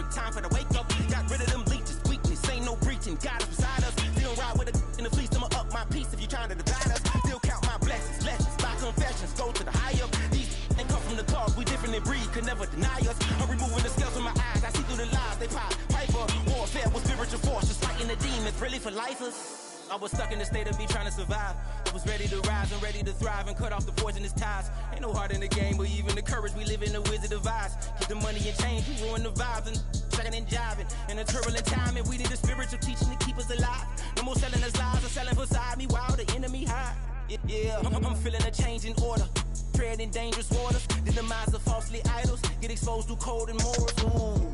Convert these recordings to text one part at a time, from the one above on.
electric, time for the wake up. Got rid of them leeches, weakness, ain't no breaching. God is beside us. Still ride with a in the fleece, I'ma up my piece if you trying to divide us. Still count my blessings, lessons, by confessions, go to the higher. These ain't come from the cause, we different in breed, could never deny us. I'm removing the scales from my eyes, I see through the lies, they pop. Piper, warfare with spiritual force, just fighting the demons, really for lifers. I was stuck in the state of me trying to survive. I was ready to rise and ready to thrive and cut off the poisonous ties. Ain't no heart in the game, but even the courage we live in the wizard of eyes. Get the money and change, we ruin the vibes and checking and jiving. In a turbulent time, and we need a spiritual teaching to keep us alive. No more selling us lies or selling beside me while the enemy hide. Yeah, I'm feeling a change in order. Treading dangerous waters, the demise of falsely idols. Get exposed through code and morals. Ooh.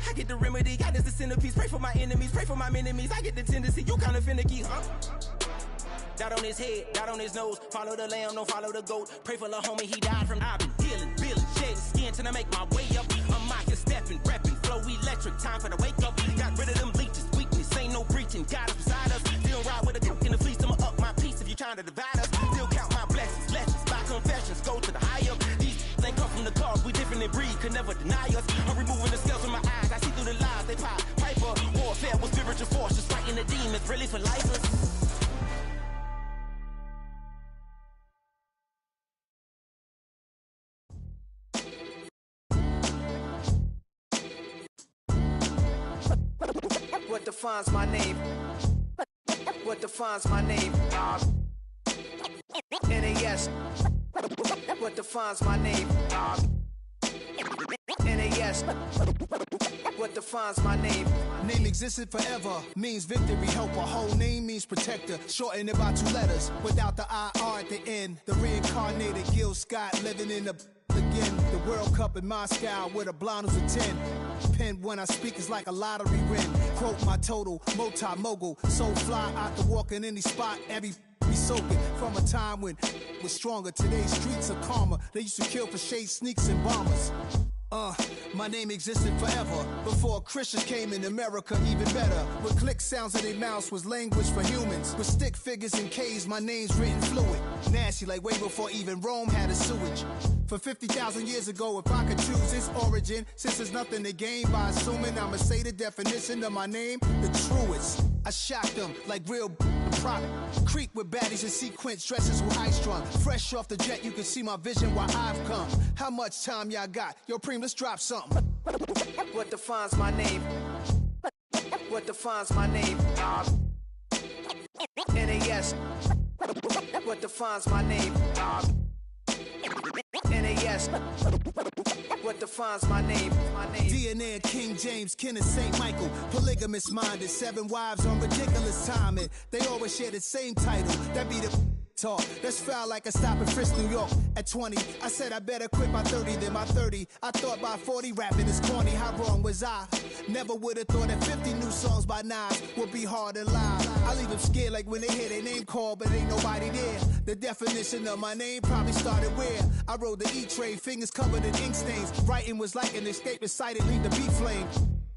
I get the remedy, God is the centerpiece. Pray for my enemies, pray for my enemies. I get the tendency, you kinda finicky, huh? Dot on his head, dot on his nose. Follow the lamb, don't follow the goat. Pray for the homie, he died from. I've been healing, feeling, shedding skin till I make my way up. I'm mocking, stepping, repping, flow electric. Time for the wake up. Got rid of them leeches, weakness, ain't no breaching. God is beside us. Still ride with a cook in the fleece, I'ma up my piece if you trying to divide us. Still count my blessings, lessons, by confessions, go to the higher. These ain't come from the cause, we different in breed, could never deny us. I'm removing the scales from my eyes, I see through the lies, they pop. Piper, warfare with spiritual force, just fighting the demons, really for lifers. What defines my name? What defines my name? NAS. What defines my name? NAS. What defines my name? Name existed forever, means victory, helper. Whole name means protector, shortened it by 2 letters. Without the IR at the end, the reincarnated Gil Scott living in the again. The World Cup in Moscow with a blonde who's a 10. Pen when I speak is like a lottery win. Quote my total, multi-mogul. So fly out to walk in any spot, every be soaking. From a time when was stronger, today's streets are calmer. They used to kill for shade sneaks and bombers. My name existed forever. Before Christians came in America, even better. With click sounds in their mouths was language for humans. With stick figures and K's, my name's written fluid. Nasty like way before even Rome had a sewage. For 50,000 years ago, if I could choose its origin, since there's nothing to gain by assuming, I'ma say the definition of my name, the truest. I shocked them like real prop. Creek with baddies in sequence, dresses with high strung. Fresh off the jet, you can see my vision where I've come. How much time y'all got? Yo, Preem, let's drop something. What defines my name? What defines my name? NAS. What defines my name? NAS. What defines my name? DNA of King James, kin of St. Michael. Polygamous minded, 7 wives on ridiculous timing. They always share the same title. That be the talk. That's foul like a stop in Frisk, New York. At 20, I said I better quit by 30 than my 30. I thought by 40 rapping is corny. How wrong was I? Never would have thought that 50 new songs by Nas would be hard and live. I leave them scared like when they hear their name called, but ain't nobody there. The definition of my name probably started where I rode the E-train, fingers covered in ink stains. Writing was like an escape inside it, leave the beat flame.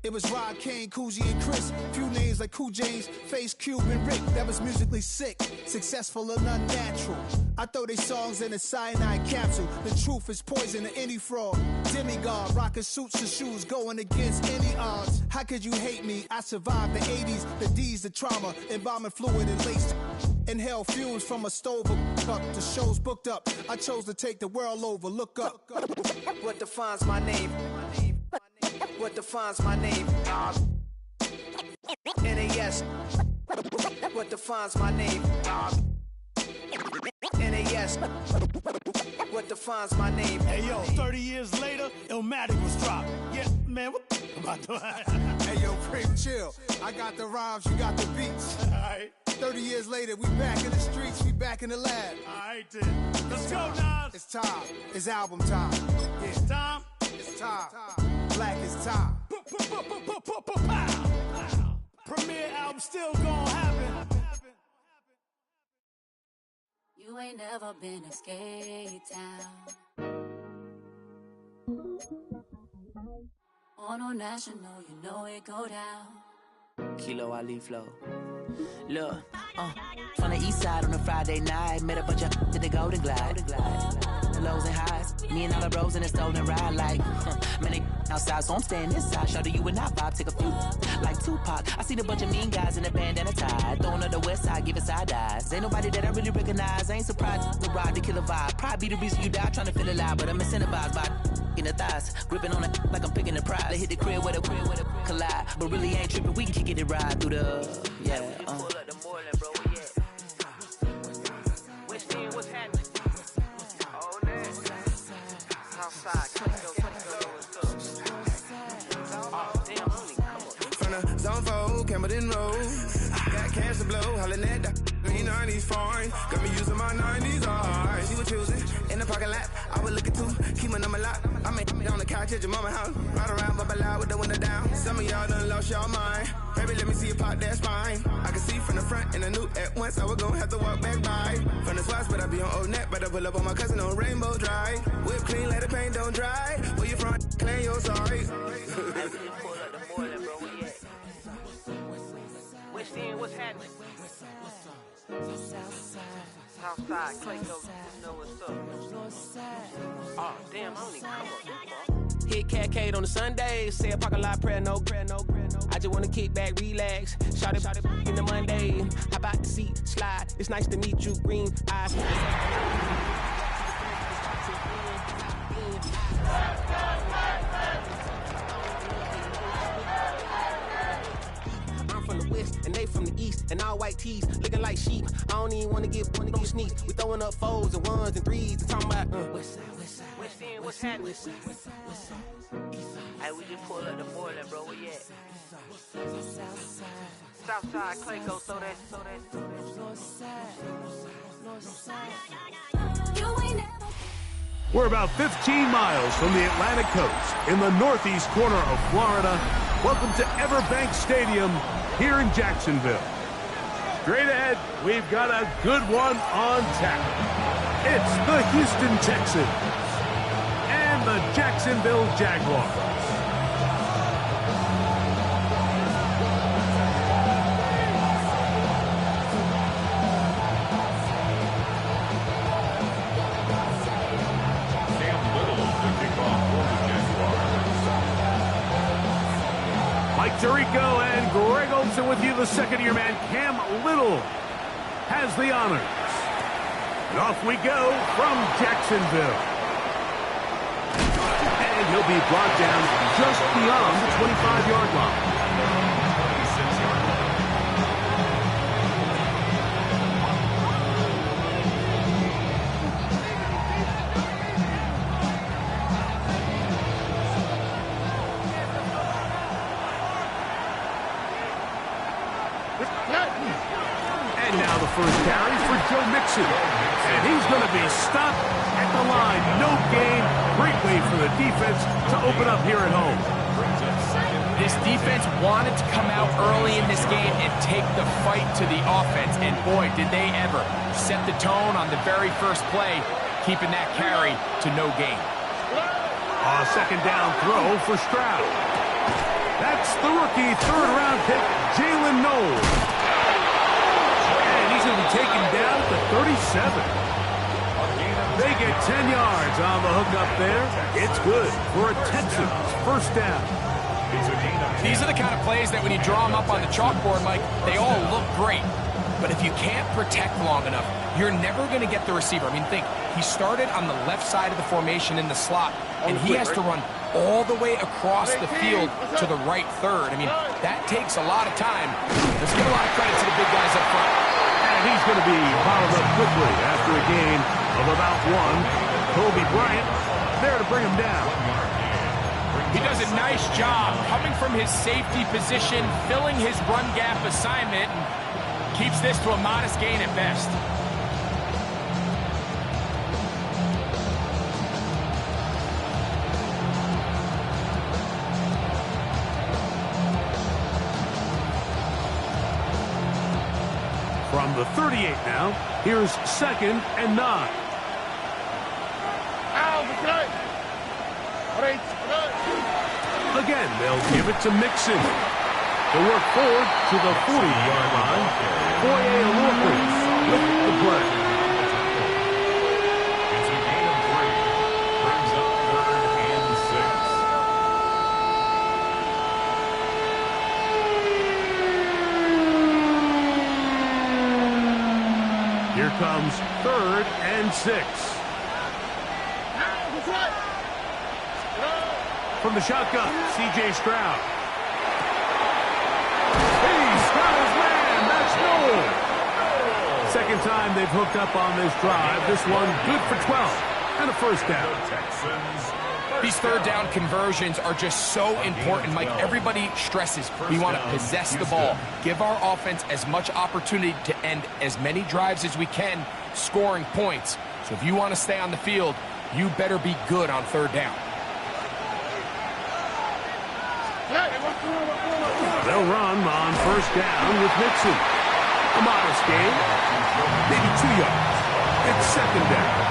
It was Rod, Kane, Coogee, and Chris. Few names like Cool James, Face, Cube, and Rick. That was musically sick, successful and unnatural. I throw these songs in a cyanide capsule. The truth is poison to any fraud. Demigod, rocking suits and shoes, going against any odds. How could you hate me? I survived the 80s, the D's, the trauma, embalming fluid and laced. Inhale fumes from a stove up. The show's booked up. I chose to take the world over. Look up. What defines my name? What defines my name? NAS. What defines my name? NAS. What defines my name? Hey yo, 30 years later, Illmatic was dropped. Yeah, man, what about that? Hey yo, Preem, chill. I got the rhymes, you got the beats. Alright. 30 years later, we back in the streets, we back in the lab. Alright then. Let's go, Nas. It's time. It's album time. Yeah. It's time. It's time. Black is time. Premiere album still gonna happen. You ain't never been a skate town. On no national, you know it go down. Kilo Ali flow. Look, from the east side on a Friday night, met a bunch of to the Golden Glide. The lows and highs, me and all the bros in a stolen ride like, man, they outside, so I'm staying inside. Shorty, you and I vibe, take a few like Tupac. I seen a bunch of mean guys in a bandana tie, throwing up the west side, giving side eyes. Ain't nobody that I really recognize. I ain't surprised to ride the killer vibe. Probably be the reason you die trying to feel alive, but I'm incentivized by in the thighs, gripping on it like I'm picking the prize. They hit the crib with a collide, but really ain't tripping. We can kick it and ride through the Pull up the Moreland, bro. West End, what's happening? Oh, man. Southside, from the zone 4, Campbellton Road. Got cash to blow, hollering at the green 90s foreign. Got me using my 90s, alright. She was choosing in the parking lot. I was looking too, keep my number locked. I made on the couch at your mama house. Ride around, bubble loud with the window down. Some of y'all done lost y'all mind. Baby, let me see you pop that spine. I can see from the front and I knew at once I was gonna have to walk back by. From the spots, but I be on Old Net. Better pull up on my cousin on Rainbow Drive. Whip clean, let the paint don't dry. Where you from? Claim your sorry. West End, what's happening? Southside, Clayco, you know what's up. Oh, damn, I don't even come up. Hit Catcade on the Sundays, say a parking lot prayer, no. I just wanna kick back, relax, shout it in the Monday. How about the seat, slide, it's nice to meet you, green eyes. From the west and they from the east, and all white tees looking like sheep. I don't even want to get one of them sneaks. We throwing up fours and ones and threes and talking about West End, what's happening? Hey, we just pull up the Moreland, bro. Where you at? Southside, Clayco, so that. We're about 15 miles from the Atlantic coast in the northeast corner of Florida. Welcome to Everbank Stadium here in Jacksonville. Straight ahead, we've got a good one on tap. It's the Houston Texans and the Jacksonville Jaguars. Tirico and Greg Olson with you. The second-year man, Cam Little, has the honors. And off we go from Jacksonville. And he'll be brought down just beyond the 25-yard line. First carry for Joe Mixon. And he's going to be stopped at the line. No gain. Great way for the defense to open up here at home. This defense wanted to come out early in this game and take the fight to the offense. And boy, did they ever set the tone on the very first play, keeping that carry to no gain. A second down throw for Stroud. That's the rookie third-round pick, Jalen Knowles. He's going to be taken down to 37. They get 10 yards on the hook up there. It's good for a Texans first down. These are the kind of plays that when you draw them up on the chalkboard, Mike, they all look great. But if you can't protect long enough, you're never going to get the receiver. I mean, think, he started on the left side of the formation in the slot, and he has to run all the way across the field to the right third. I mean, that takes a lot of time. Let's give a lot of credit to the big guys up front. And he's going to be followed up quickly after a gain of about one. Kobe Bryant there to bring him down. He does a nice job coming from his safety position, filling his run gap assignment, and keeps this to a modest gain at best. From the 38 now, here's 2nd and 9. Again, they'll give it to Mixon. They work forward to the 40-yard line. Foye Oluokun with the play. comes 3rd and 6. From the shotgun, C.J. Stroud. He's got his man. That's Noel. Second time they've hooked up on this drive. This one good for 12 and a first down. These third down conversions are just so important, Mike. Everybody stresses we want to possess the ball, give our offense as much opportunity to end as many drives as we can, scoring points. So if you want to stay on the field, you better be good on third down. They'll run on first down with Nixon. A modest gain, maybe 2 yards. It's second down.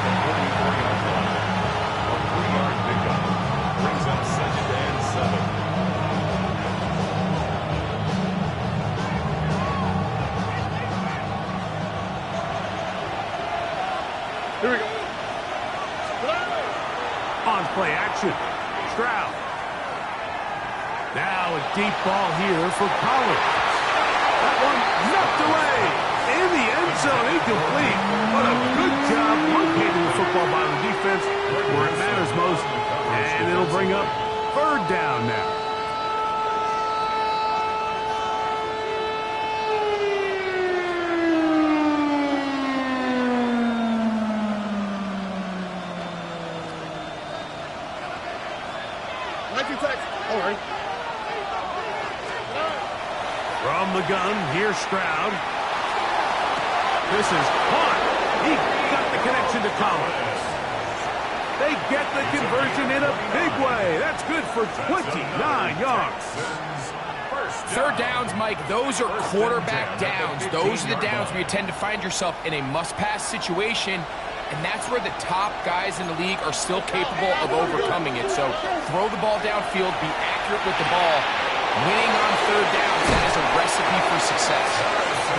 Brings up 2nd and 7. Here we go. On play action, Stroud. Now a deep ball here for Collins. That one knocked away. In the end zone, incomplete. What a good job locating the football by the defense where it matters most. And it'll bring up third down now. From the gun, here's Stroud. This is caught. He got the connection to Collins. They get the conversion in a big way. That's good for 29 yards. Third downs, Mike, those are quarterback downs. Those are the downs where you tend to find yourself in a must-pass situation, and that's where the top guys in the league are still capable of overcoming it. So throw the ball downfield, be accurate with the ball. Winning on third down, that is a recipe for success.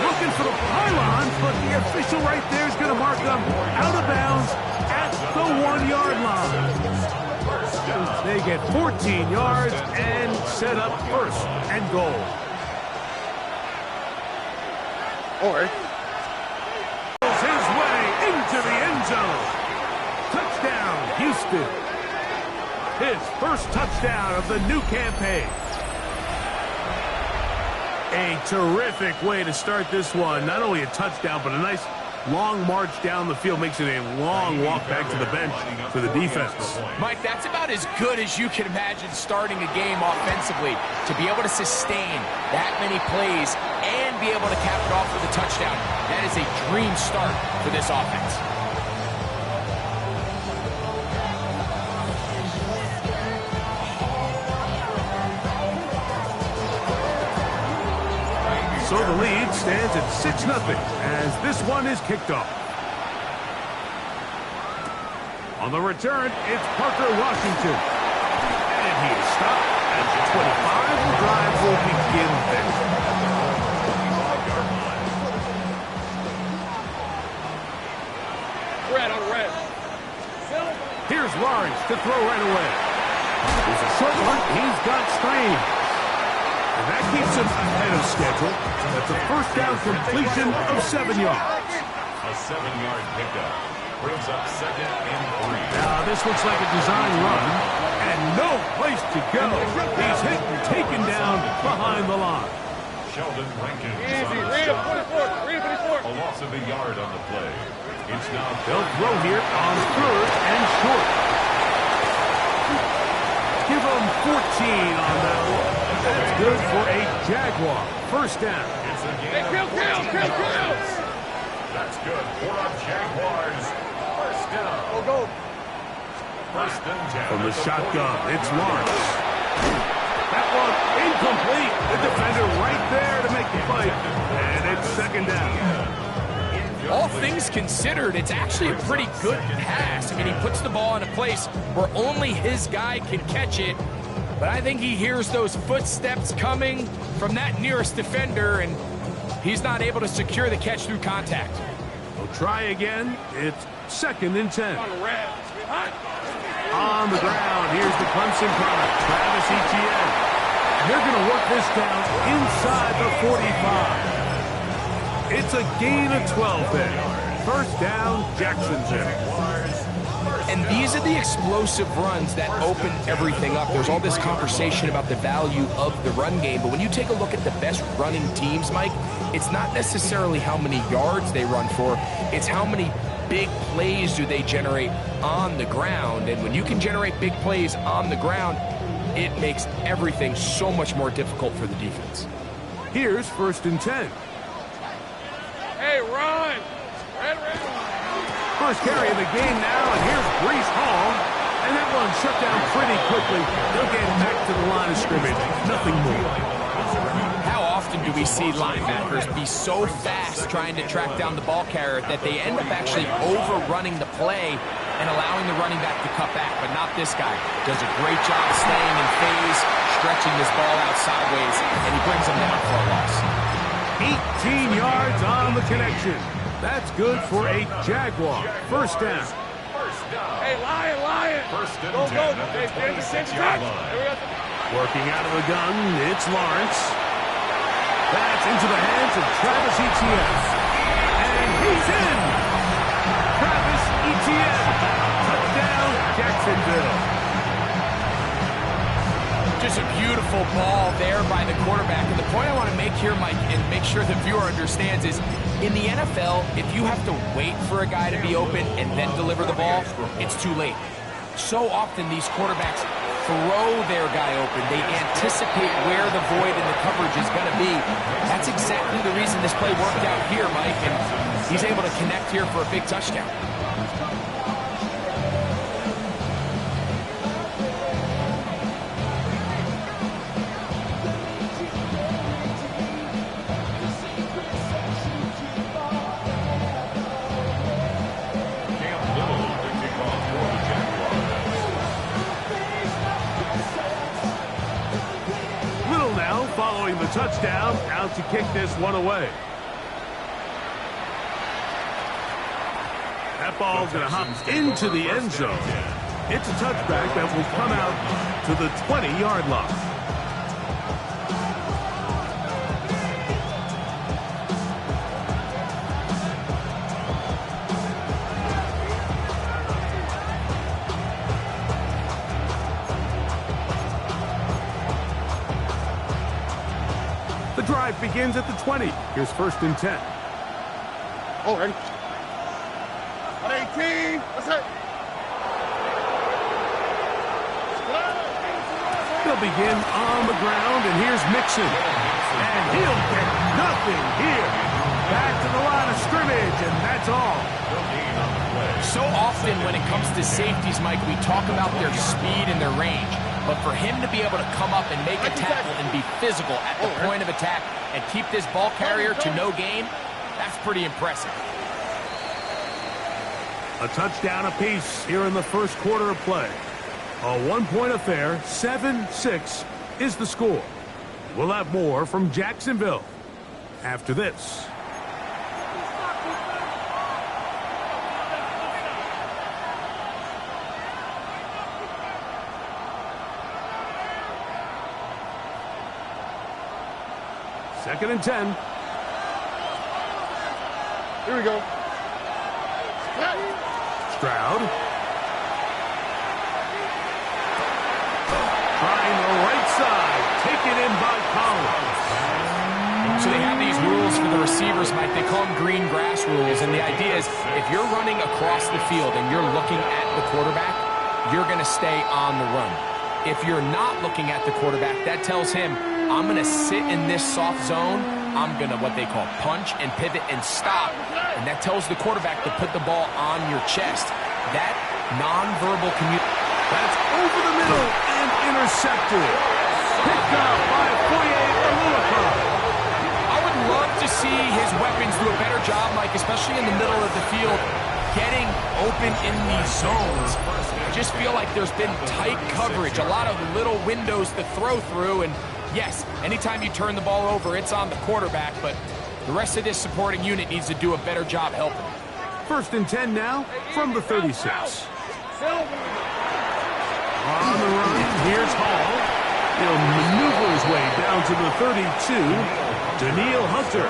Looking for the pylons, but the official right there is going to mark them out of bounds at the 1-yard line. They get 14 yards and set up first and goal. Goes his way into the end zone. Touchdown, Houston. His first touchdown of the new campaign. A terrific way to start this one. Not only a touchdown, but a nice long march down the field. Makes it a long walk back to the bench for the defense. Mike, that's about as good as you can imagine starting a game offensively. To be able to sustain that many plays and be able to cap it off with a touchdown, that is a dream start for this offense. So the lead stands at 6-0 as this one is kicked off. On the return, it's Parker Washington. And he is stopped at the 25. The drive will begin then. Red on red. Here's Lawrence to throw right away. There's a short one. He's got Strange. And that keeps him ahead of schedule. That's a first down completion of 7 yards. A 7-yard pickup brings up 2nd and 3. Now this looks like a design run, and no place to go. He's hit and taken down behind the line. Sheldon Rankins. Easy, read him, 44. A loss of a yard on the play. It's now They'll throw here on 3rd and short. Give them 14 on that one. That's good for a Jaguar. First down. It's a gain of Kill. 14. That's good for our Jaguars. First down. Go. First and 10. From the shotgun, it's Lawrence. That one incomplete. The defender right there to make the fight. And it's second down. All things considered, it's actually a pretty good pass. I mean, he puts the ball in a place where only his guy can catch it. But I think he hears those footsteps coming from that nearest defender, and he's not able to secure the catch through contact. They'll try again. It's 2nd and 10. On the ground, here's the Clemson product, Travis Etienne. They're going to work this down inside the 45. It's a gain of 12 there. First down, Jacksonville. And these are the explosive runs that open everything up. There's all this conversation about the value of the run game, but when you take a look at the best running teams, Mike, it's not necessarily how many yards they run for, it's how many big plays do they generate on the ground. And when you can generate big plays on the ground, it makes everything so much more difficult for the defense. Here's 1st and 10. Hey, run! Red. First carry of the game now, and here's Brees Hall. And that one shut down pretty quickly. They'll get back to the line of scrimmage. Nothing more. How often do we see linebackers be so fast trying to track down the ball carrier that they end up actually overrunning the play and allowing the running back to cut back? But not this guy. Does a great job staying in phase, stretching this ball out sideways, and he brings them down for a loss. 18 yards on the connection. That's good for a Jaguar. First down. Hey, Lion! First and Go, 10 at the Hey, 26-yard line. Working out of the gun, it's Lawrence. That's into the hands of Travis Etienne. And he's in! Travis Etienne. Touchdown, Jacksonville. Just a beautiful ball there by the quarterback. And the point I want to make here, Mike, and make sure the viewer understands is, in the NFL, if you have to wait for a guy to be open and then deliver the ball, it's too late. So often these quarterbacks throw their guy open. They anticipate where the void in the coverage is going to be. That's exactly the reason this play worked out here, Mike, and he's able to connect here for a big touchdown. Following the touchdown, out to kick this one away. That ball's going to hop into the end zone. It's a touchback that will come out to the 20-yard line. The drive begins at the 20. Here's 1st and 10. Ready. 18. What's it? They'll begin on the ground, and here's Mixon. And he'll get nothing here. Back to the line of scrimmage, and that's all. So often when it comes to safeties, Mike, we talk about their speed and their range. But for him to be able to come up and make a tackle and be physical at the point of attack and keep this ball carrier to no gain, that's pretty impressive. A touchdown apiece here in the first quarter of play. A one-point affair, 7-6 is the score. We'll have more from Jacksonville after this. Second and 10. Here we go. Stroud. Trying the right side. Taken in by Collins. So they have these rules for the receivers, Mike. They call them green grass rules. And the idea is if you're running across the field and you're looking at the quarterback, you're going to stay on the run. If you're not looking at the quarterback, that tells him, I'm going to sit in this soft zone. I'm going to what they call punch and pivot and stop. And that tells the quarterback to put the ball on your chest. That nonverbal communication. That's over the middle and intercepted. Picked up by Foye Oluokun. I would love to see his weapons do a better job, Mike, especially in the middle of the field, getting open in these zones. I just feel like there's been tight coverage, a lot of little windows to throw through, and yes, anytime you turn the ball over, it's on the quarterback, but the rest of this supporting unit needs to do a better job helping. 1st and 10 now from the 36. On the run, here's Hall. He'll maneuver his way down to the 32. Daniil Hunter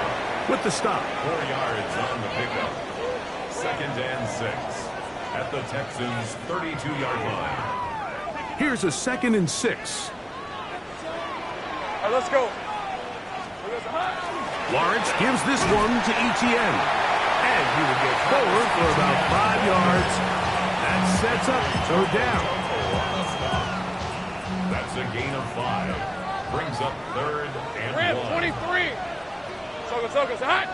with the stop. 4 yards on the pickup. 2nd and 6 at the Texans' 32-yard line. Here's a 2nd and 6. All right, let's go. Lawrence gives this one to Etienne. And he will get forward for about 5 yards. That sets up third down. That's a gain of 5. Brings up 3rd and 1. 23. Sokas, hot.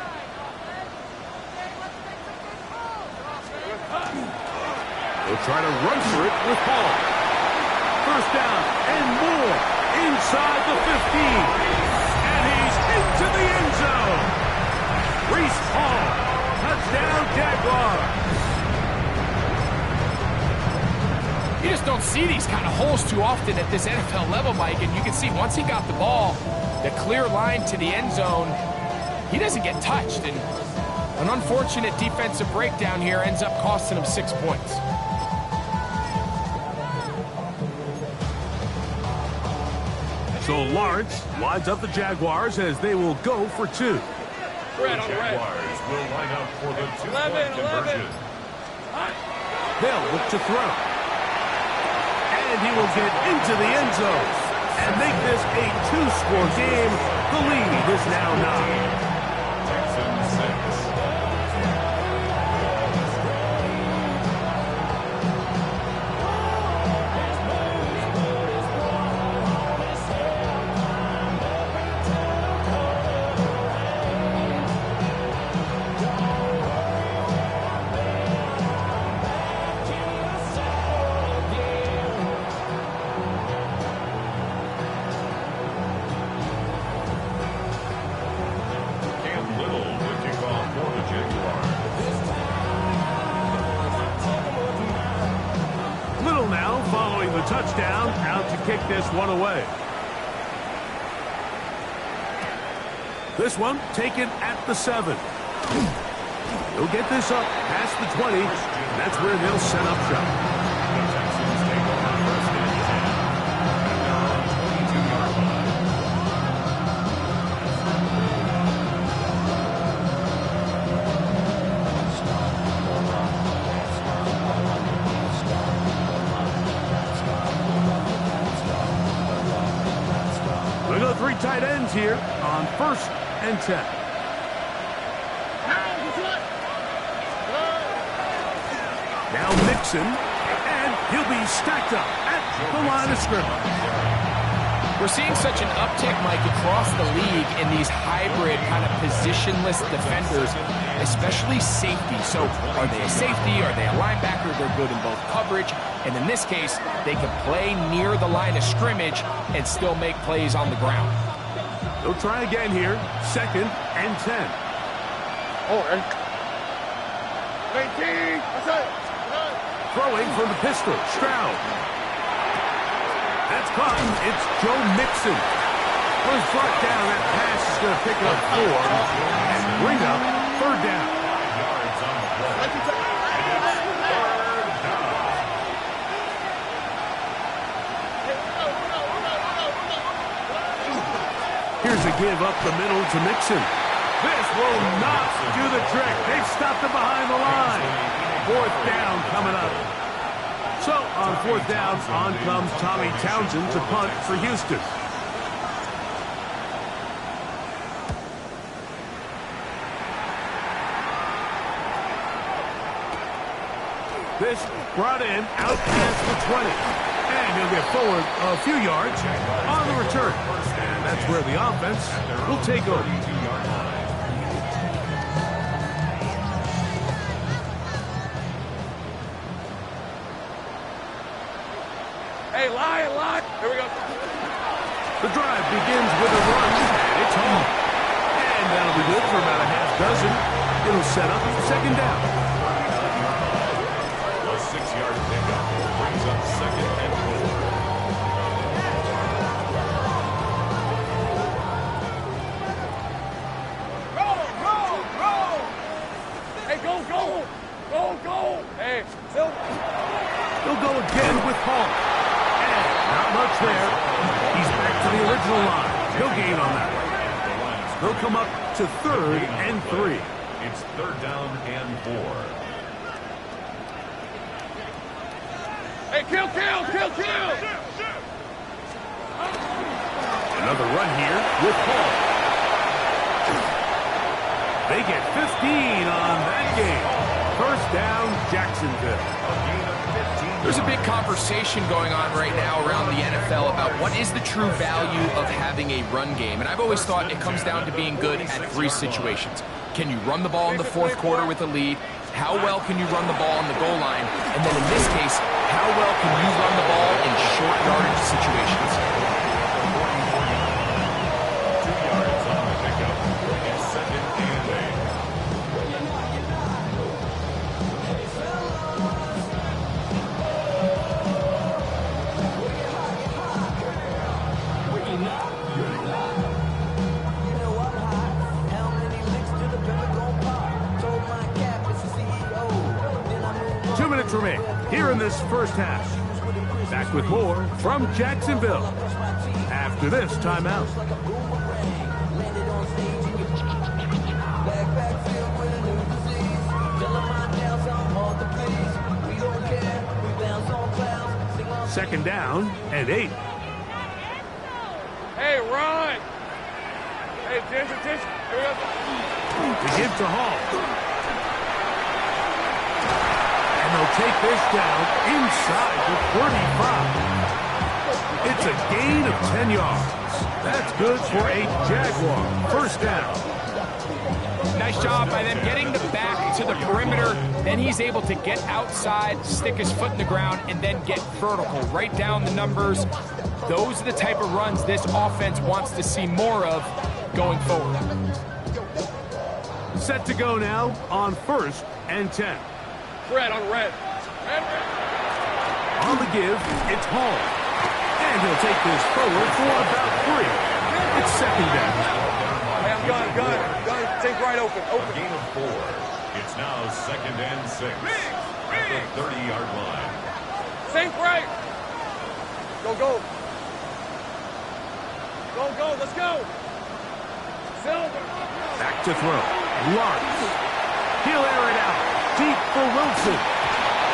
They'll try to run for it with Hall. First down and more inside the 15. And he's into the end zone. Reese Hall, touchdown Jaguars. You just don't see these kind of holes too often at this NFL level, Mike. And you can see once he got the ball, the clear line to the end zone, he doesn't get touched. And an unfortunate defensive breakdown here ends up costing him 6 points. So Lawrence lines up the Jaguars as they will go for 2. The Jaguars will line up for the 2-point conversion. They'll look to throw. And he will get into the end zone and make this a 2-score game. The lead is now 9. Texans 6. Touchdown, out to kick this one away. This one taken at the 7. He'll get this up past the 20. That's where they'll set up shop. The Texans take over 1st and 10 at their own 22-yard line. We go 3 tight ends here on 1st and 10. Now Mixon, and he'll be stacked up at the line of scrimmage. We're seeing such an uptick, Mike, across the league in these hybrid kind of positionless defenders, especially safety. So are they a safety? Are they a linebacker? They're good in both coverage. And in this case, they can play near the line of scrimmage and still make plays on the ground. They'll try again here. 2nd and 10. Oh, and 19. That's it. Throwing from the pistol, Stroud. That's caught. It's Joe Mixon. Was brought down. That pass is going to pick up 4 and bring up 3rd down. 5 yards on the play. And it's 3rd down. Here's a give up the middle to Mixon. This will not do the trick. They've stopped him behind the line. 4th down coming up. So on 4th down, on comes Tommy Townsend to punt for Houston. This brought in out past the 20. And he'll get forward a few yards on the return. And that's where the offense will take over. Hey, line. Here we go. The drive begins with a run. It's home. And that'll be good for about a half dozen. It'll set up 2nd down. A 6-yard pickup brings up 2nd and 4. Hey, go. Hey, Phil. They'll go again with Hall. And not much there. He's back to the original line. He'll gain on that one. They'll come up to 3rd and 3. It's 3rd down and 4. Hey, kill! Another run here with Paul. They get 15 on that game. First down, Jacksonville. There's a big conversation going on right now around the NFL about what is the true value of having a run game. And I've always thought it comes down to being good at three situations. Can you run the ball in the fourth quarter with a lead? How well can you run the ball on the goal line? And then in this case, how well can you run the ball in short yardage situations? 2 yards on the pickup. It's second and 8. Remaining here in this first half. Back with more from Jacksonville after this timeout. Second down and 8. Hey, run! Hey, attention. Here we go. To give to Hall. They'll take this down inside the 35. It's a gain of 10 yards. That's good for a Jaguar first down. Nice job by them getting the back to the perimeter. Then he's able to get outside, stick his foot in the ground, and then get vertical. Write down the numbers. Those are the type of runs this offense wants to see more of going forward. Set to go now on first and 10. Red on red. On the give, it's Hall. And he'll take this forward for about 3. It's second down. Hey, I'm gun. Sink right open. A gain of 4. It's now second and 6. At the 30-yard line. Sink right. Go. Let's go. Silver. Back to throw. Lawrence. He'll air it out. Deep for Wilson.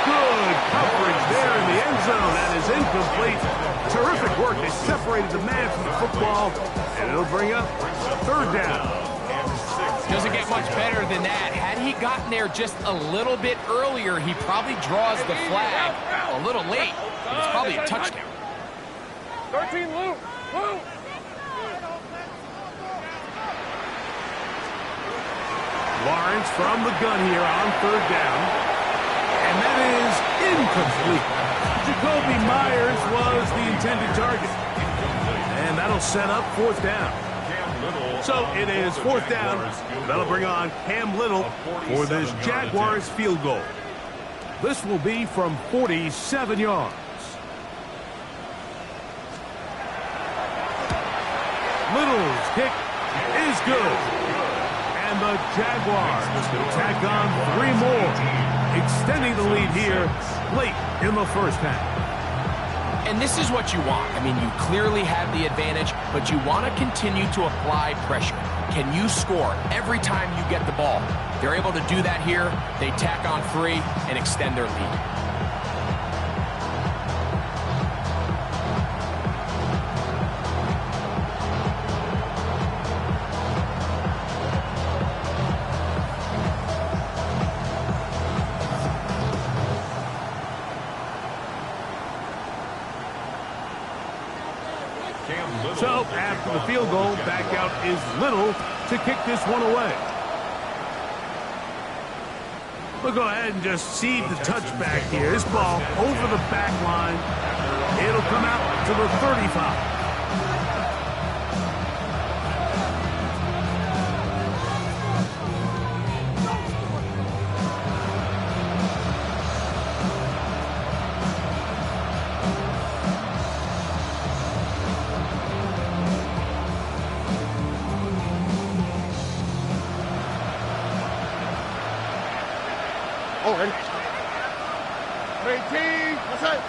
Good coverage there in the end zone. That is incomplete. Terrific work. They separated the man from the football, and it'll bring up third down. Doesn't get much better than that. Had he gotten there just a little bit earlier, he probably draws the flag a little late. But it's probably a touchdown. 13, Luke. Lawrence from the gun here on third down. And that is incomplete. Jacoby Myers was the intended target. And that'll set up fourth down. So it is fourth down. That'll bring on Cam Little for this Jaguars field goal. This will be from 47 yards. Little's kick is good. And the Jaguars tack on 3 more, extending the lead here late in the first half. And this is what you want. I mean, you clearly have the advantage, but you want to continue to apply pressure. Can you score every time you get the ball? They're able to do that here. They tack on 3 and extend their lead. So, after the field goal, back out is Little to kick this one away. We'll go ahead and just see the touchback here. This ball over the back line. It'll come out to the 35. Ready? 18, what's that?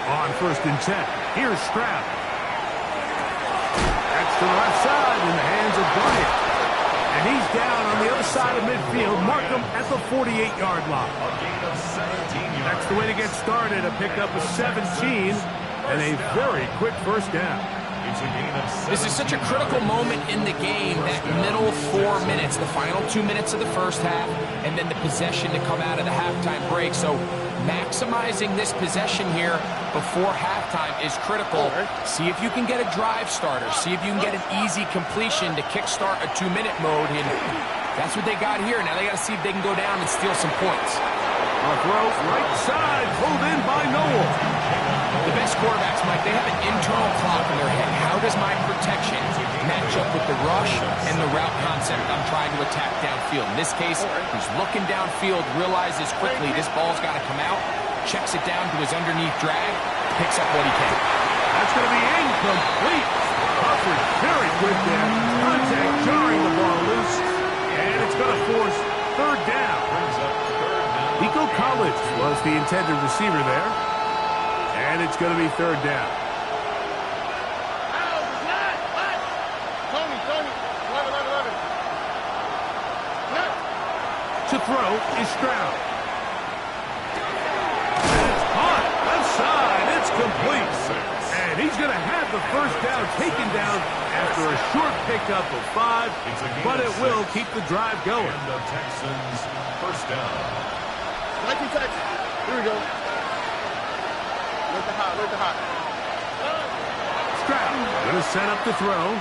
On first and 10, here's Stroud. That's to the left side in the hands of Bryant. And he's down on the other side of midfield. Mark him at the 48-yard line. That's the way to get started. A pickup of 17 and a very quick first down. This is such a critical moment in the game, that middle 4 minutes, the final 2 minutes of the first half, and then the possession to come out of the halftime break. So maximizing this possession here before halftime is critical. See if you can get a drive starter. See if you can get an easy completion to kickstart a 2-minute mode. And that's what they got here. Now they got to see if they can go down and steal some points. A throw right side, pulled in by Noel. The best quarterbacks, Mike, they have an internal clock in their head. How does my protection match up with the rush and the route concept I'm trying to attack downfield? In this case, he's looking downfield, realizes quickly this ball's got to come out, checks it down to his underneath drag, picks up what he can. That's going to be incomplete. Crawford very quick there. Contact jarring the ball loose, and it's going to force third down. Nico Collins was the intended receiver there. And it's going to be third down. To throw is Stroud. And it's caught. Left side. It's complete. And he's going to have the first down taken down after a short pickup of 5. But it will keep the drive going. And the Texans first down. Here we go. Where's the hot? Stroud going to set up the throw.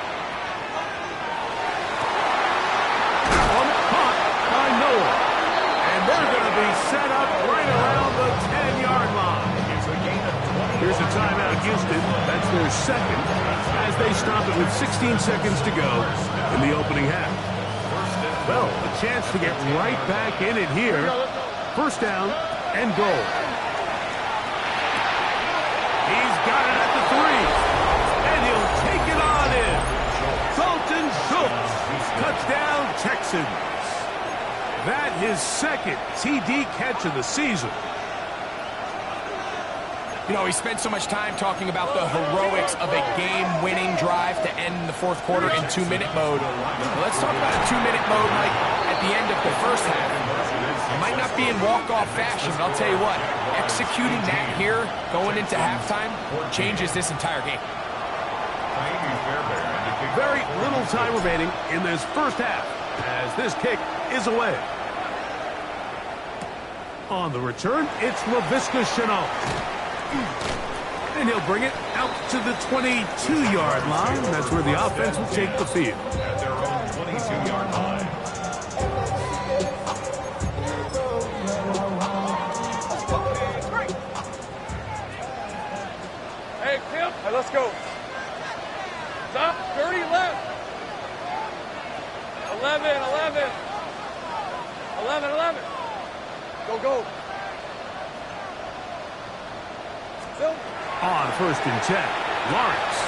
That one caught by Noah. And they're going to be set up right around the 10-yard line. Here's a timeout, Houston. That's their second as they stop it with 16 seconds to go in the opening half. Well, a chance to get right back in it here. First down and goal. He's got it at the 3. And he'll take it on in. Dalton Schultz. Touchdown, Texans. That his second TD catch of the season. You know, he spent so much time talking about the heroics of a game-winning drive to end the fourth quarter in 2-minute mode. Let's talk about a 2-minute mode, like at the end of the first half. It might not be in walk-off fashion, but I'll tell you what, executing that here, going into halftime, changes this entire game. Very little time remaining in this first half as this kick is away. On the return, it's Laviska Shenault. And he'll bring it out to the 22-yard line. That's where the offense will take the field. At their own 22-yard line. Hey, Tim. Hey, let's go. Stop. 30 left. 11. 11. Go. On 1st and 10, Lawrence.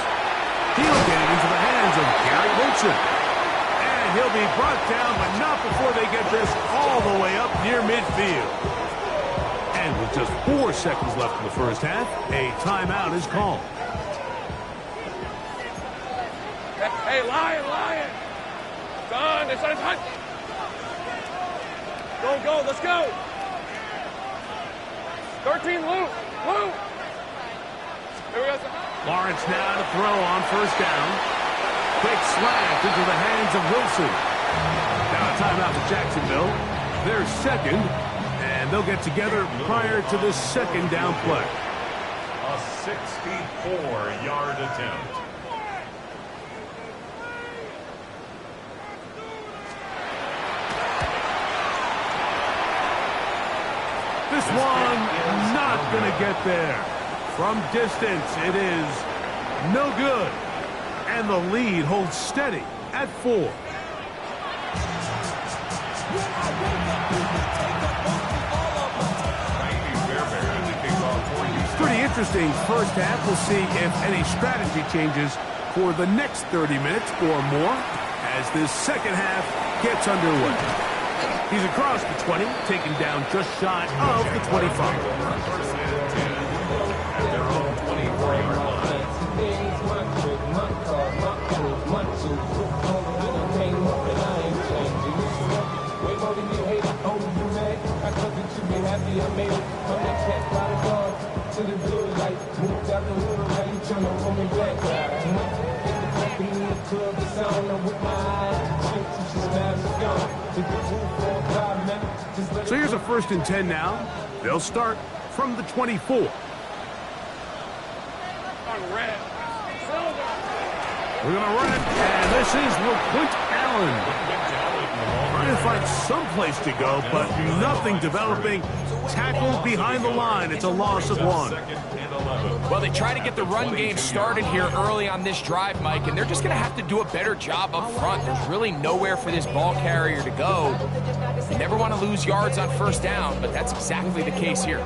He'll get it into the hands of Garrett Wilson. And he'll be brought down, but not before they get this all the way up near midfield. And with just 4 seconds left in the first half, a timeout is called. Hey, Lion. Son, it's hot. Go, let's go. 13, Lou. Here we go. Lawrence now to throw on 1st down. Quick slant into the hands of Wilson. Now a timeout for Jacksonville. They're second, and they'll get together prior to this second down play. A 64-yard attempt. This one not going to get there. From distance, it is no good. And the lead holds steady at 4. Pretty interesting first half. We'll see if any strategy changes for the next 30 minutes or more as this second half gets underway. He's across the 20, taken down just shy of the 25. So here's a 1st and 10 now. They'll start from the 24. We're going to run it, and this is LeQuint Allen. Trying to find some place to go, but nothing developing. Tackled behind the line. It's a loss of 1. Well, they try to get the run game started here early on this drive, Mike, and they're just going to have to do a better job up front. There's really nowhere for this ball carrier to go. You never want to lose yards on 1st down, but that's exactly the case here.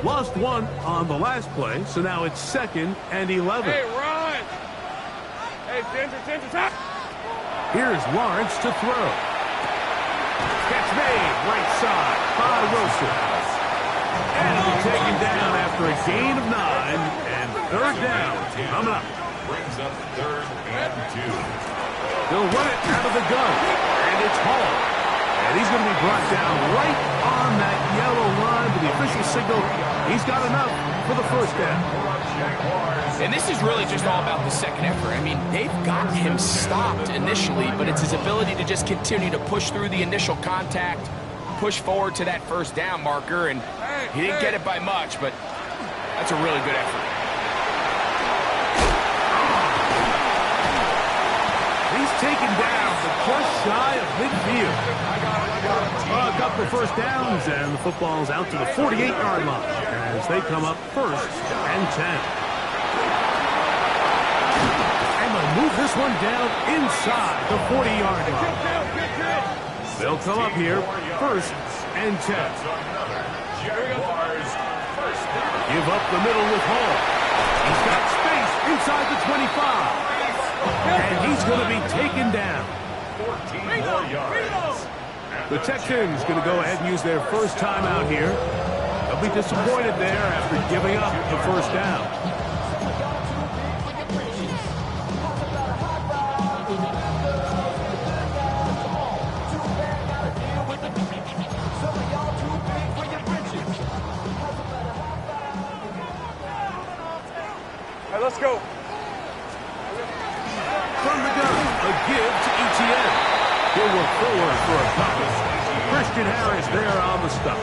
Lost 1 on the last play, so now it's 2nd and 11. Hey, run! Hey, Ginger, top! Here's Lawrence to throw. Catch made, right side by Wilson. And he'll be taken down after a gain of 9, and 3rd down coming up. Brings up 3rd and 2. They'll run it out of the gun, and it's Hall. And he's going to be brought down right on that yellow line to the official signal. He's got enough for the 1st down. And this is really just all about the second effort. I mean, they've got him stopped initially, but it's his ability to just continue to push through the initial contact, push forward to that 1st down marker, and he didn't get it by much, but that's a really good effort. He's taken down, but just shy of midfield. Got the 1st downs, and the football's out to the 48-yard line as they come up 1st and 10. And they'll move this one down inside the 40-yard line. They'll come up here 1st and 10. Give up the middle with Hall. He's got space inside the 25. And he's going to be taken down. 14 more yards. The Texans going to go ahead and use their 1st timeout here. They'll be disappointed there after giving up the 1st down. Hey, let's go. From the gun, a give to ETN. He'll work forward for a couple. Christian Harris there on the stop.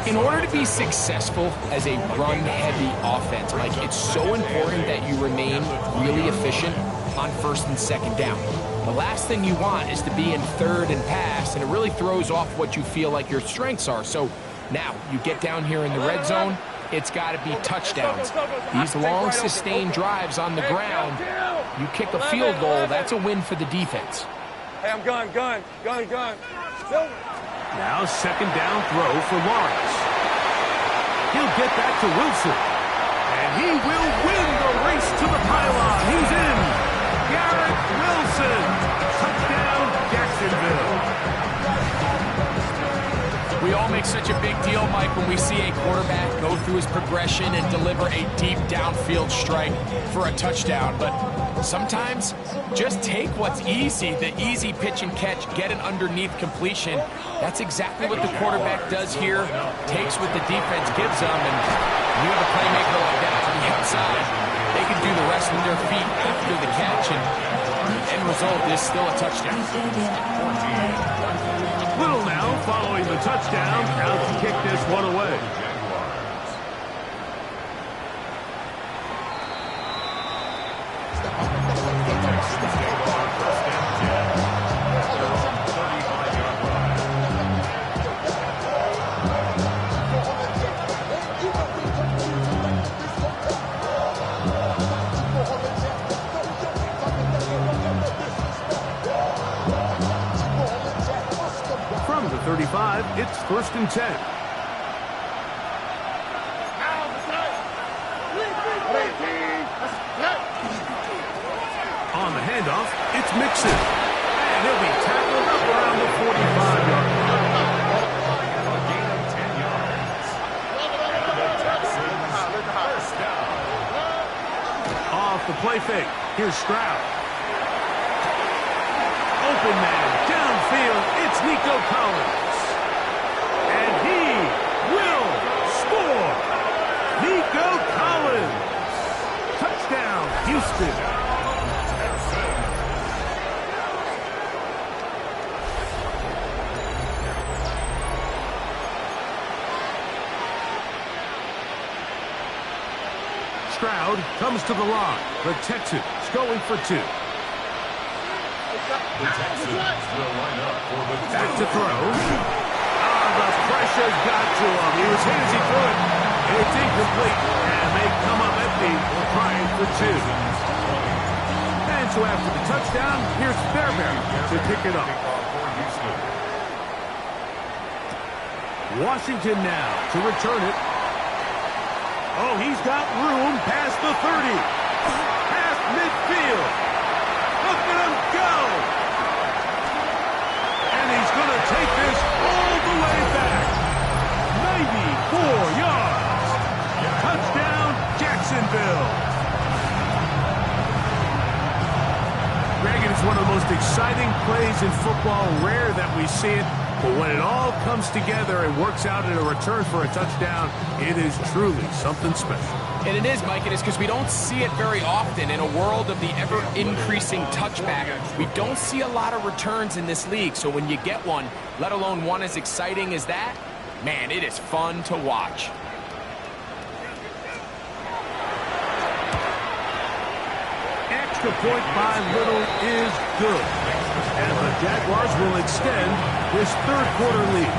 In order to be successful as a run-heavy offense, Mike, it's so important that you remain really efficient on 1st and 2nd down. The last thing you want is to be in 3rd and pass, and it really throws off what you feel like your strengths are. So now you get down here in the red zone, it's got to be touchdowns. These long, sustained drives on the ground, you kick a field goal, that's a win for the defense. Hey, I'm gun. Now 2nd down throw for Lawrence. He'll get that to Wilson. And he will win the race to the pylon. He's in. Garrett Wilson. Touchdown, Jacksonville. We all make such a big deal, Mike, when we see a quarterback go through his progression and deliver a deep downfield strike for a touchdown. But sometimes just take what's easy, the easy pitch and catch, get an underneath completion. That's exactly what the quarterback does here, takes what the defense gives them, and you have a playmaker like that to the outside. They can do the rest with their feet after the catch, and the end result is still a touchdown. Little now following the touchdown, out to kick this one away. From the 35, it's 1st and 10. On the handoff, it's Mixon. And he'll be tackled up around the 45-yard line. Off the play fake, here's Stroud. Open man, downfield, it's Nico Collins. And he will Stroud comes to the line. The Texans going for 2. The Texans will line up for the Back to throw. The pressure's got to him. He was hit as he threw it. It's incomplete. And they come up empty, trying for 2. And so after the touchdown, here's Fairbairn to pick it up. Washington now to return it. Oh, he's got room past the 30. Past midfield. Look at him go. And he's going to take this all the way back. 94 yards. Touchdown, Jacksonville. Greg, it's one of the most exciting plays in football. Rare that we see it. But when it all comes together and works out in a return for a touchdown, it is truly something special. And it is, Mike. It is because we don't see it very often in a world of the ever-increasing touchback. We don't see a lot of returns in this league. So when you get one, let alone one as exciting as that, man, it is fun to watch. Extra point by Little is good. And the Jaguars will extend this third-quarter lead.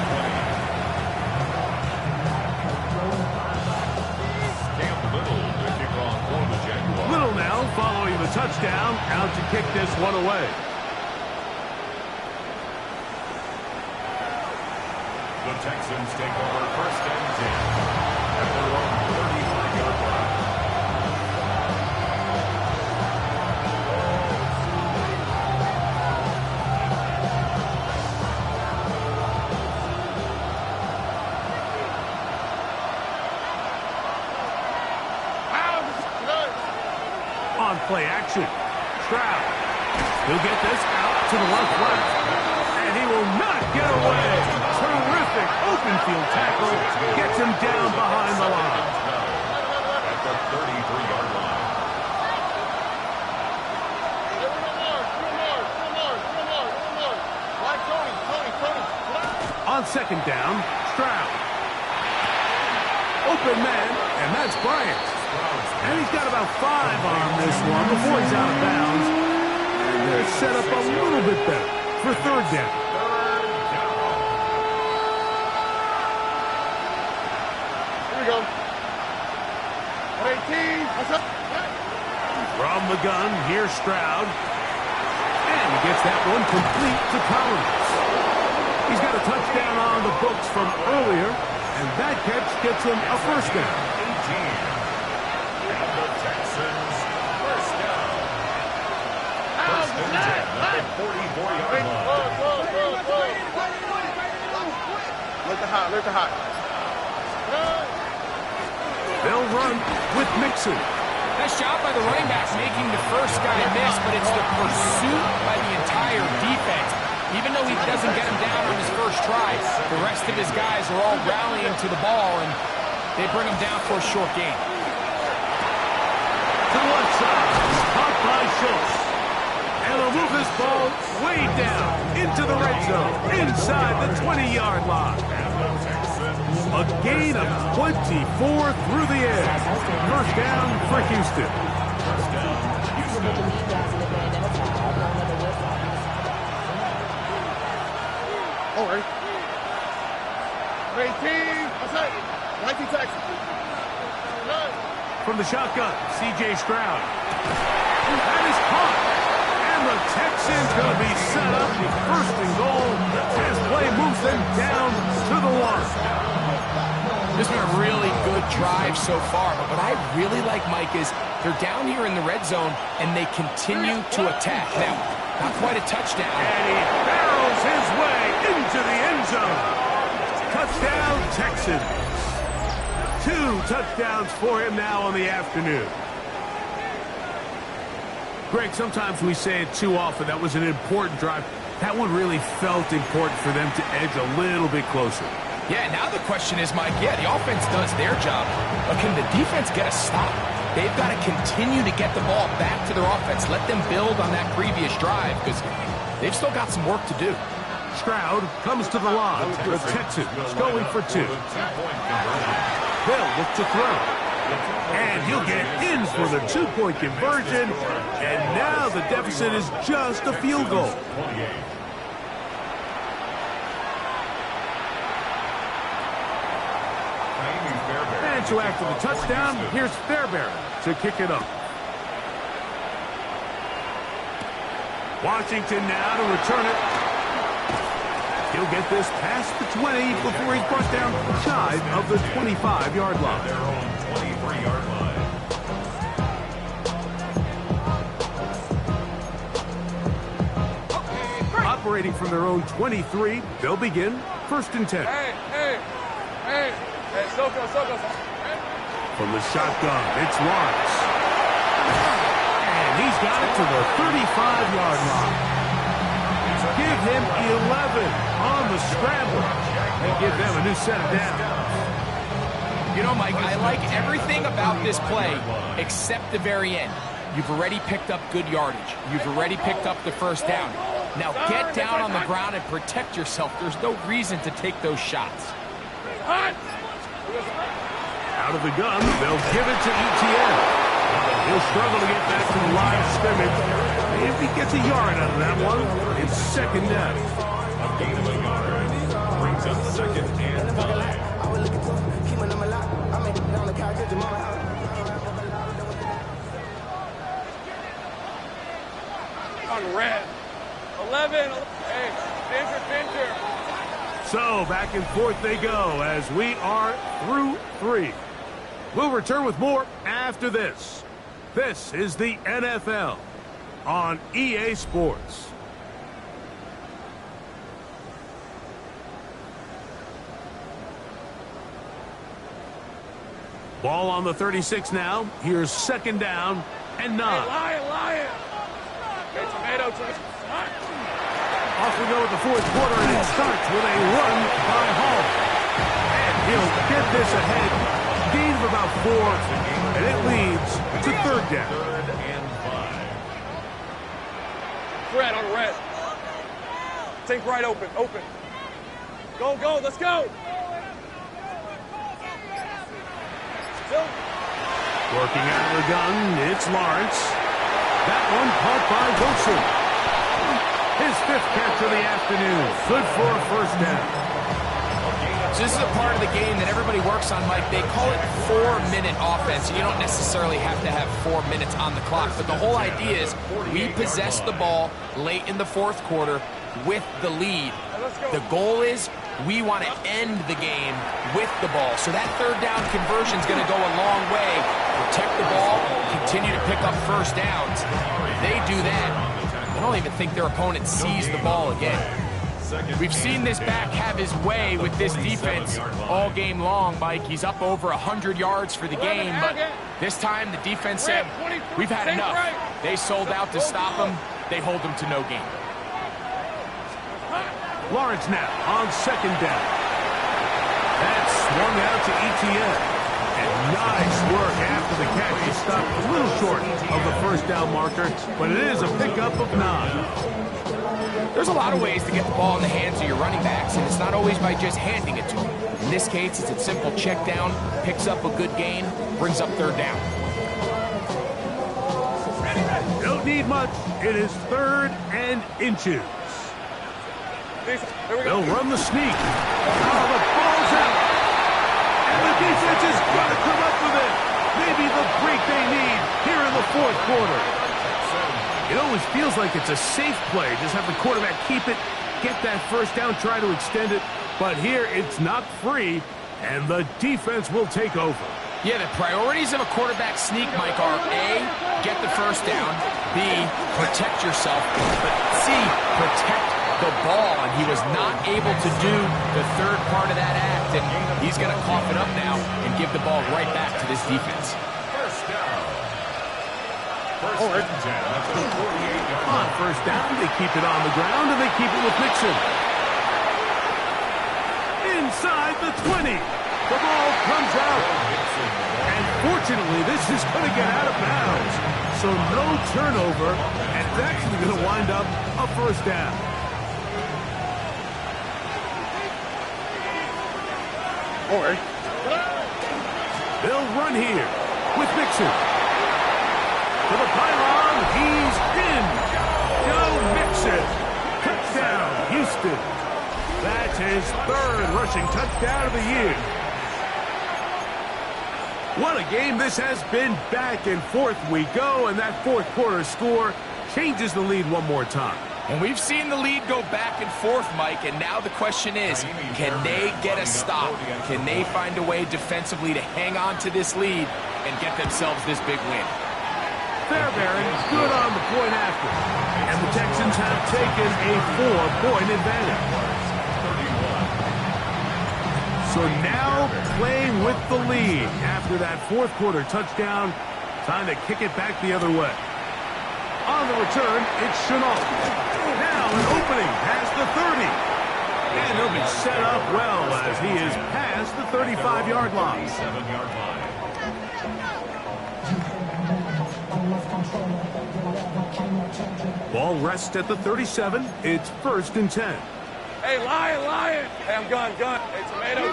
Little now following the touchdown, out to kick this one away. The Texans take over 1st and 10 at their own 35-yard line. On play action. Stroud. He'll get this out to the left. And he will not get away. Terrific open field tackle. Gets him down behind the line. At the 33-yard line. On 2nd down, Stroud. Open man, and that's Bryant. And he's got about 5 on this one before he's out of bounds. And they're set up a little bit better for 3rd down. Here we go. 18. What's up? From the gun, here's Stroud. And he gets that one complete to Collins. He's got a touchdown on the books from earlier, and that catch gets him a 1st down. 18. And the Texans, 1st down. 1st and 10 at the 44-yard line. Look the hot. They'll run with Mixon. Nice job by the running back making the first guy miss, but it's the pursuit by the entire defense. Even though he doesn't get him down on his first try, the rest of his guys are all rallying to the ball, and they bring him down for a short gain. To the left side, caught by Schultz. And they'll move this ball way down into the red zone, inside the 20-yard line. A gain of 24 through the air. 1st down for Houston. All right. 18. What's up? 19 Texans. From the shotgun, C.J. Stroud. That is caught. And the Texans going to be set up with 1st and goal as play moves them down to the 1. This has been a really good drive so far, but what I really like, Mike, is they're down here in the red zone, and they continue to attack. Now, not quite a touchdown. And he barrels his way into the end zone. Touchdown, Texans. 2 touchdowns for him now on the afternoon. Greg, sometimes we say it too often. That was an important drive. That one really felt important for them to edge a little bit closer. Yeah, now the question is, Mike, the offense does their job, but can the defense get a stop? They've got to continue to get the ball back to their offense. Let them build on that previous drive, because they've still got some work to do. Stroud comes to the line. The Texans going for 2. They'll look to throw. And he'll get in for the two-point conversion. And now the deficit is just a field goal. And so after the touchdown, here's Fairbairn to kick it up. Washington now to return it. He'll get this past the 20 before he's brought down shy of the 25-yard line. Their own 23-yard line. Operating from their own 23, they'll begin 1st and 10. Hey, Soko. From the shotgun, it's Lawrence. And he's got it to the 35-yard line. Give him 11 on the scramble and give them a new set of downs. You know, Mike, I like everything about this play except the very end. You've already picked up good yardage. You've already picked up the first down. Now get down on the ground and protect yourself. There's no reason to take those shots. Out of the gun, they'll give it to Etienne. He'll struggle to get back to the line of scrimmage. If he gets a yard out of that one, it's 2nd down. A gain of a yard brings up 2nd and 5. On red. 11. Hey, pincher. So back and forth they go as we are through 3. We'll return with more after this. This is the NFL on EA Sports. Ball on the 36 now. Here's 2nd down and 9. Hey, lion. Hey, tomato. Off we go with the 4th quarter, and it starts with a run by Hall. And he'll get this ahead. Gain of about 4, and it leads to 3rd down. 3rd and 5. Red on red. Think right open. Go, let's go. Still. Working out of the gun, it's Lawrence. That one caught by Wilson. His 5th catch of the afternoon. Good for a 1st down. So this is a part of the game that everybody works on, Mike. They call it 4-minute offense. You don't necessarily have to have 4 minutes on the clock, but the whole idea is we possess the ball late in the 4th quarter with the lead. The goal is we want to end the game with the ball. So that 3rd down conversion is going to go a long way. Protect the ball, continue to pick up 1st downs. They do that. I don't even think their opponent sees the ball again. We've seen this back have his way with this defense all game long, Mike. He's up over 100 yards for the game, but this time the defense said, we've had enough. They sold out to stop him. They hold him to no gain. Lawrence now on 2nd down. That's swung out to Etienne. And nice work after the catch. He stopped a little short of the 1st down marker, but it is a pickup of 9. There's a lot of ways to get the ball in the hands of your running backs, and it's not always by just handing it to them. In this case, it's a simple check down, picks up a good gain, brings up 3rd down. Don't need much. It is 3rd and inches. They'll run the sneak. Oh, the ball's out. And the defense is going to come up with it. Maybe the break they need here in the 4th quarter. It always feels like it's a safe play. Just have the quarterback keep it, get that 1st down, try to extend it. But here it's not free, and the defense will take over. Yeah, the priorities of a quarterback sneak, Mike, are A, get the 1st down, B, protect yourself, but C, protect the ball. And he was not able to do the 3rd part of that act, and he's going to cough it up now and give the ball right back to this defense. 1st down. First down at the 48-yard line. On 1st down, they keep it on the ground, and they keep it with Mixon. Inside the 20. The ball comes out. And fortunately, this is going to get out of bounds. So no turnover, and it's actually going to wind up a 1st down. They'll run here with Mixon. To the pylon, he's in. Go Mixon. Touchdown, Houston. That's his third rushing touchdown of the year. What a game this has been. Back and forth we go, and that fourth quarter score changes the lead one more time. And we've seen the lead go back and forth, Mike, and now the question is, can they get a stop? Can they find a way defensively to hang on to this lead and get themselves this big win? Fairbairn good on the point after, and the Texans have taken a 4-point advantage. So now playing with the lead after that fourth quarter touchdown, time to kick it back the other way. On the return, it's Chenault. Now an opening past the 30. And he'll be set up well as he is past the 35-yard line. Ball rests at the 37. It's 1st and 10. Hey, Lion. Hey, I'm gun. Hey, tomato.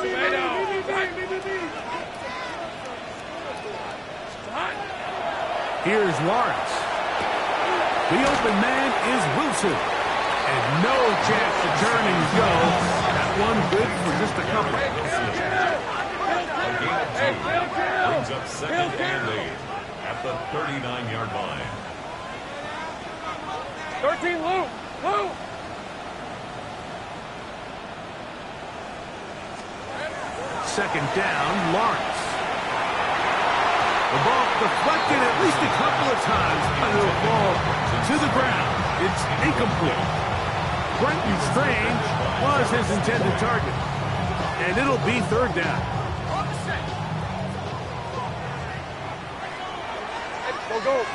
Here's Lawrence. The open man is Wilson. And no chance to turn and go. That one good for just a couple. Brings up second and lead at the 39-yard line. 13, Lou. Second down, Lawrence. The ball deflected at least a couple of times, but it'll fall to the ground. It's incomplete. Brenton Strange was his intended target. And it'll be 3rd down. Go.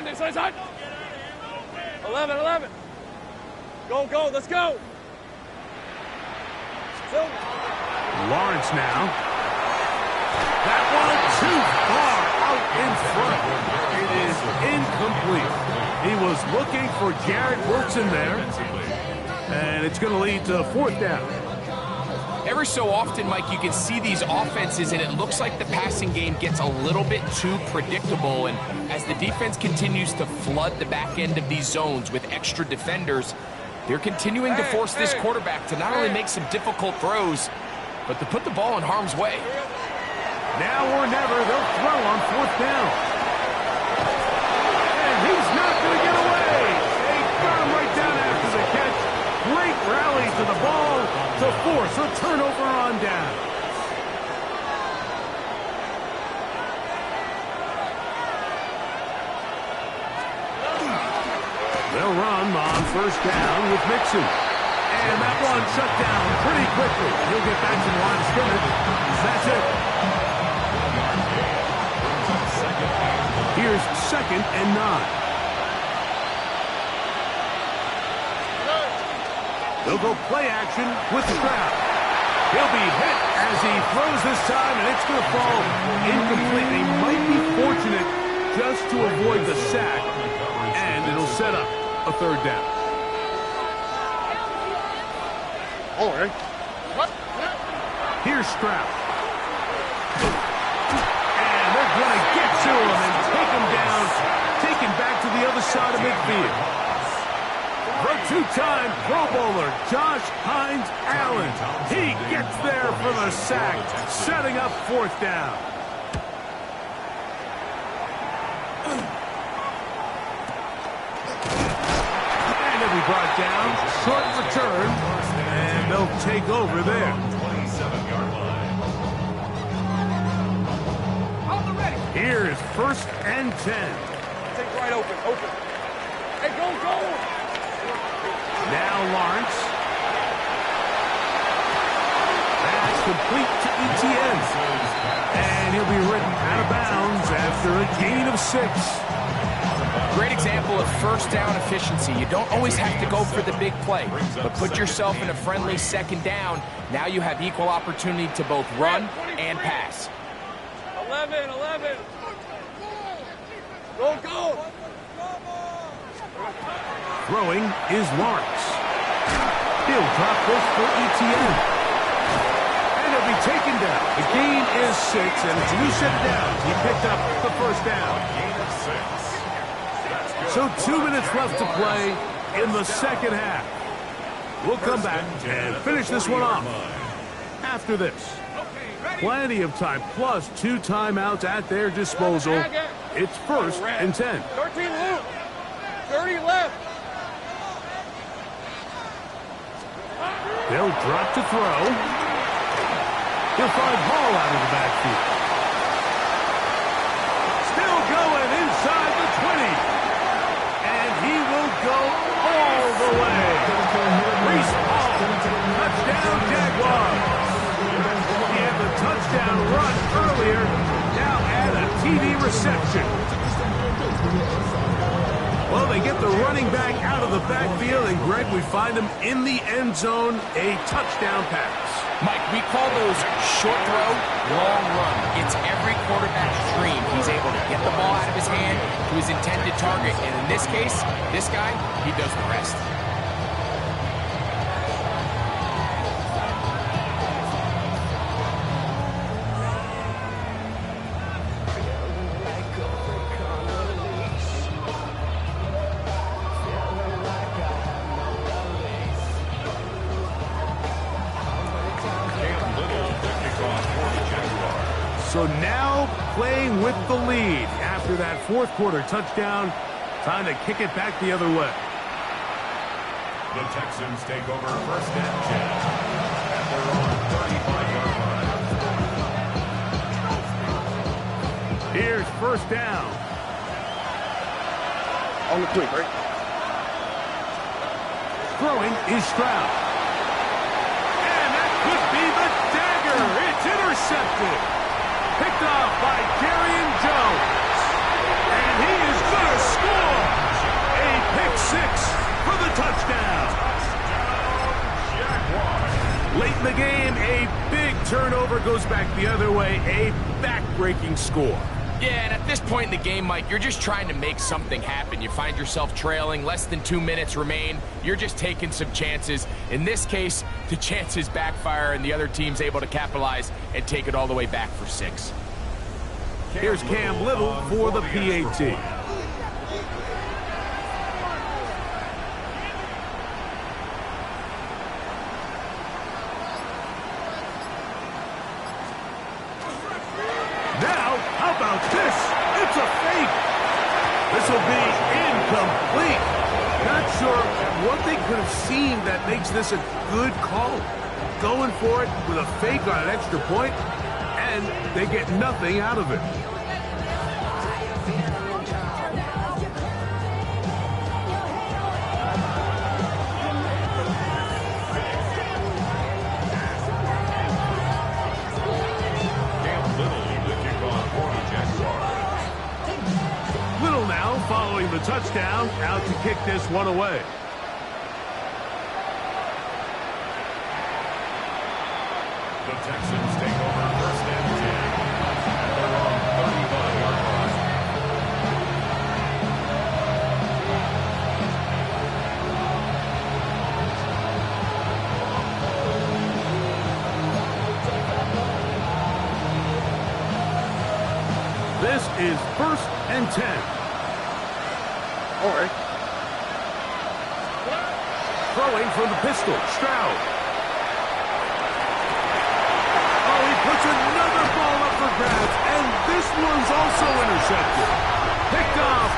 Inside. 11. Go. Let's go. Lawrence now. That one too far out in front. It is incomplete. He was looking for Jared Wilson there. And it's going to lead to 4th down. Every so often, Mike, you can see these offenses, and it looks like the passing game gets a little bit too predictable. And as the defense continues to flood the back end of these zones with extra defenders, they're continuing to force this quarterback to not only make some difficult throws, but to put the ball in harm's way. Now or never, they'll throw on 4th down. And he's not going to get away. They got him right down after the catch. Great rally to the ball to force a turnover on down. They'll run on 1st down with Mixon. And that one shut down pretty quickly. He'll get back to the line of scrimmage. That's it. Here's 2nd and 9. They'll go play action with Stroud. He'll be hit as he throws this time, and it's going to fall incomplete. They might be fortunate just to avoid the sack, and it'll set up a 3rd down. All right. Here's Stroud. And they're going to get to him and take him down, taken back to the other side of midfield. The 2-time Pro Bowler, Josh Hines Allen. He gets there for the sack, setting up 4th down. And he'll be brought down, short return, and they'll take over there. 27-yard line. Here's 1st and 10. Take right open. Hey, go. Now Lawrence. That's complete to Etienne. And he'll be ridden out of bounds after a gain of 6. Great example of 1st down efficiency. You don't always have to go for the big play, but put yourself in a friendly 2nd down. Now you have equal opportunity to both run and pass. 11. Go. Throwing is Lawrence. He'll drop this for Etienne. And he'll be taken down. The gain is is 6, and it's a new set of downs. He picked up the first down. So 2 minutes left to play in the second half. We'll come back and finish this one off after this. Plenty of time, plus 2 timeouts at their disposal. It's 1st and 10. 13 loop. 30 left. They'll drop to throw. He'll find Hall out of the backfield. Still going inside the 20. And he will go all the way. Reese Hall, touchdown Jaguars. He had the touchdown run earlier. Now add a TD reception. Well, they get the running back out of the backfield, and Greg, we find him in the end zone, a touchdown pass. Mike, we call those short throw, long run. It's every quarterback's dream. He's able to get the ball out of his hand to his intended target, and in this case, this guy, he does the rest. So now playing with the lead after that fourth quarter touchdown. Time to kick it back the other way. The Texans take over 1st and 10 at their own 35-yard line. Here's 1st down. On the quick, right? Throwing is Stroud. And that could be the dagger. It's intercepted. Picked off by Darian Jones. And he is going to score. A pick 6 for the touchdown. Late in the game, a big turnover goes back the other way. A back-breaking score. Yeah, and at this point in the game, Mike, you're just trying to make something happen. You find yourself trailing, less than 2 minutes remain. You're just taking some chances. In this case, the chances backfire, and the other team's able to capitalize and take it all the way back for 6. Here's Cam Little for the PAT. Now, how about this? It's a fake. This will be incomplete. Not sure what they could have seen that makes this a good call. Going for it with a fake on an extra point, and they get nothing out of it. Little now following the touchdown, out to kick this one away. The Texans take over 1st and 10 at their own 35-yard line. This is 1st and 10. All right. Throwing from the pistol, Stroud. Oh, he puts another ball up for grabs, and this one's also intercepted. Picked off